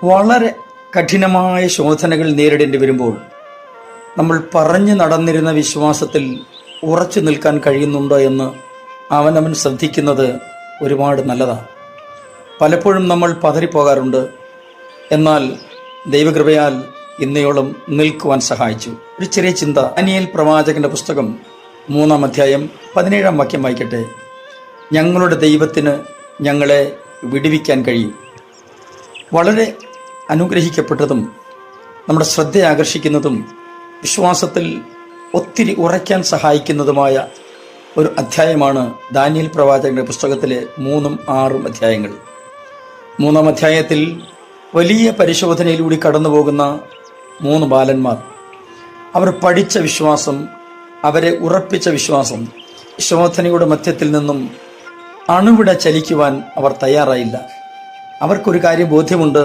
വളരെ കഠിനമായ ശോധനകൾ നേരിടേണ്ടി വരുമ്പോൾ നമ്മൾ പറഞ്ഞു നടന്നിരുന്ന വിശ്വാസത്തിൽ ഉറച്ചു നിൽക്കാൻ കഴിയുന്നുണ്ടോ എന്ന് അവനവൻ ശ്രദ്ധിക്കുന്നത് ഒരുപാട് നല്ലതാണ്. പലപ്പോഴും നമ്മൾ പതറിപ്പോകാറുണ്ട്. എന്നാൽ ദൈവകൃപയാൽ ഇന്നയോളം നിൽക്കുവാൻ സഹായിച്ചു. ഒരു ചെറിയ ചിന്ത. ദാനിയേൽ പ്രവാചകന്റെ പുസ്തകം 3-ാം അധ്യായം 17-ാം വാക്യം വായിക്കട്ടെ. ഞങ്ങളുടെ ദൈവത്തിന് ഞങ്ങളെ വിടുവിക്കാൻ കഴിയും. വളരെ അനുഗ്രഹിക്കപ്പെട്ടതും നമ്മുടെ ശ്രദ്ധ ആകർഷിക്കുന്നതും വിശ്വാസത്തിൽ ഒത്തിരി ഉറയ്ക്കാൻ സഹായിക്കുന്നതുമായ ഒരു അധ്യായമാണ് ദാനിയേൽ പ്രവാചകന്റെ പുസ്തകത്തിലെ 3-6 അധ്യായങ്ങൾ. 3-ാം അധ്യായത്തിൽ വലിയ പരിശോധനയിലൂടെ കടന്നു പോകുന്ന 3 ബാലന്മാർ. അവർ പഠിച്ച വിശ്വാസം, അവരെ ഉറപ്പിച്ച വിശ്വാസം, ശോധനയുടെ മധ്യത്തിൽ നിന്നും അണുവിട ചലിക്കുവാൻ അവർ തയ്യാറായില്ല. അവർക്കൊരു കാര്യം ബോധ്യമുണ്ട്: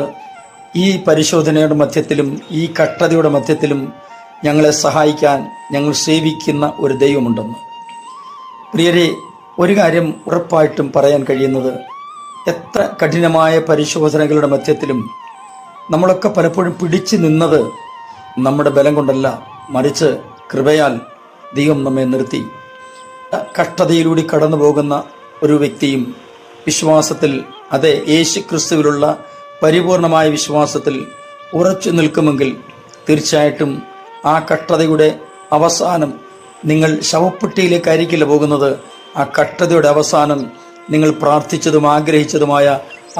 ഈ പരിശോധനയുടെ മധ്യത്തിലും ഈ കഷ്ടതയുടെ മധ്യത്തിലും ഞങ്ങളെ സഹായിക്കാൻ ഞങ്ങൾ സേവിക്കുന്ന ഒരു ദൈവമുണ്ടെന്ന്. പ്രിയരെ, ഒരു കാര്യം ഉറപ്പായിട്ടും പറയാൻ കഴിയുന്നത്, എത്ര കഠിനമായ പരിശോധനകളുടെ മധ്യത്തിലും നമ്മളൊക്കെ പലപ്പോഴും പിടിച്ചു നിന്നത് നമ്മുടെ ബലം കൊണ്ടല്ല, മറിച്ച് കൃപയാൽ ദൈവം നമ്മെ നിർത്തി. കഷ്ടതയിലൂടെ കടന്നു പോകുന്ന ഒരു വ്യക്തിയും വിശ്വാസത്തിൽ, അതെ, യേശു ക്രിസ്തുവിലുള്ള പരിപൂർണമായ വിശ്വാസത്തിൽ ഉറച്ചു നിൽക്കുമെങ്കിൽ തീർച്ചയായിട്ടും ആ കഷ്ടതയുടെ അവസാനം നിങ്ങൾ ശവപ്പെട്ടിയിലേക്കായിരിക്കില്ല പോകുന്നത്. ആ കഷ്ടതയുടെ അവസാനം നിങ്ങൾ പ്രാർത്ഥിച്ചതും ആഗ്രഹിച്ചതുമായ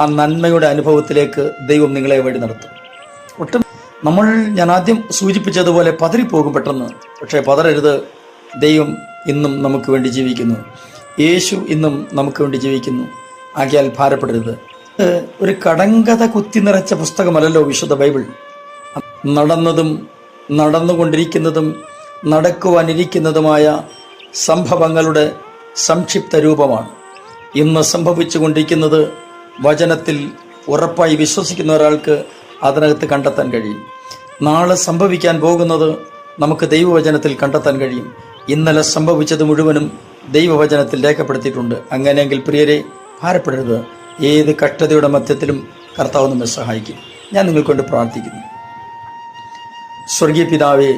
ആ നന്മയുടെ അനുഭവത്തിലേക്ക് ദൈവം നിങ്ങളെ വഴി നടത്തും. ഒട്ടും ഞാൻ ആദ്യം സൂചിപ്പിച്ചതുപോലെ പതറിപ്പോകും പെട്ടെന്ന്. പക്ഷേ പതറരുത്. ദൈവം ഇന്നും നമുക്ക് വേണ്ടി ജീവിക്കുന്നു. യേശു ഇന്നും നമുക്ക് വേണ്ടി ജീവിക്കുന്നു. ആകയാൽ ഭാരപ്പെടരുത്. ഒരു കടങ്കഥ കുത്തി നിറച്ച പുസ്തകമല്ലല്ലോ വിശുദ്ധ ബൈബിൾ. നടന്നതും നടന്നുകൊണ്ടിരിക്കുന്നതും നടക്കുവാനിരിക്കുന്നതുമായ സംഭവങ്ങളുടെ സംക്ഷിപ്ത രൂപമാണ്. ഇന്ന് സംഭവിച്ചുകൊണ്ടിരിക്കുന്നത് വചനത്തിൽ ഉറപ്പായി വിശ്വസിക്കുന്ന ഒരാൾക്ക് അതിനകത്ത് കണ്ടെത്താൻ കഴിയും. നാളെ സംഭവിക്കാൻ പോകുന്നത് നമുക്ക് ദൈവവചനത്തിൽ കണ്ടെത്താൻ കഴിയും. ഇന്നലെ സംഭവിച്ചത് മുഴുവനും ദൈവവചനത്തിൽ രേഖപ്പെടുത്തിയിട്ടുണ്ട്. അങ്ങനെയെങ്കിൽ പ്രിയരെ, ഭാരപ്പെടരുത്. ഏത് കഷ്ടതയുടെ മധ്യത്തിലും കർത്താവ് നമ്മെ സഹായിക്കും. ഞാൻ നിങ്ങൾക്ക് കൊണ്ട് പ്രാർത്ഥിക്കുന്നു. സ്വർഗീയ പിതാവേ,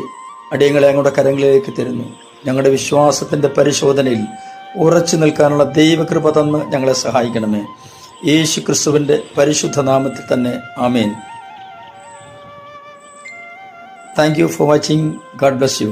അടിയങ്ങളെ അങ്ങയുടെ കരങ്ങളിലേക്ക് തരുന്നു. ഞങ്ങളുടെ വിശ്വാസത്തിൻ്റെ പരിശോധനയിൽ ഉറച്ചു നിൽക്കാനുള്ള ദൈവകൃപ തന്ന് ഞങ്ങളെ സഹായിക്കണമേ. യേശു ക്രിസ്തുവിൻ്റെ പരിശുദ്ധ നാമത്തിൽ തന്നെ, ആമേൻ. Thank you for watching. God bless U.